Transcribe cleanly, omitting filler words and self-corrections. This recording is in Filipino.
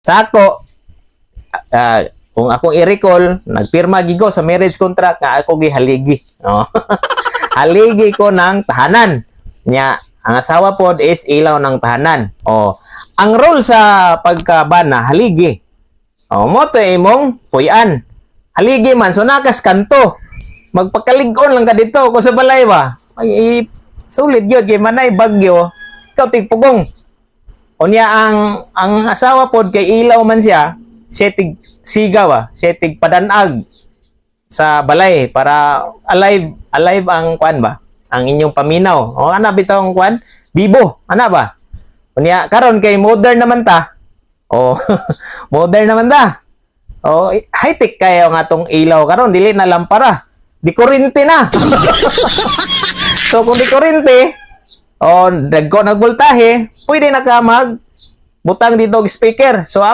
Sa ako, kung akong i-recall, nagpirma gigo sa marriage contract nga ako gihaligi. Oh. Haligi ko ng tahanan. Nya, ang asawa pod is ilaw ng tahanan. Oh. Ang role sa pagkabana, haligi. Oh, mo to imong puyan. Haligi man, so nakas kanto. Magpakalig-on lang ka dito kung sa balay ba. Ay, sulit yun, kay manay bagyo, ikaw tigpugong. Unya ang asawa pod kay ilaw man siya, setig sigaw setig padanag sa balay para alive ang kwan ba, ang inyong paminaw. O ana bitaw ang kwan, bibo, ana ba? Unya karon kay modern naman ta. O modern naman ta. O high-tech kayo nga tong ilaw karon, dili na lampara. Di kuryente na. So kung di kuryente, o nagvoltahe, pwede na ka mag butang dito og speaker. So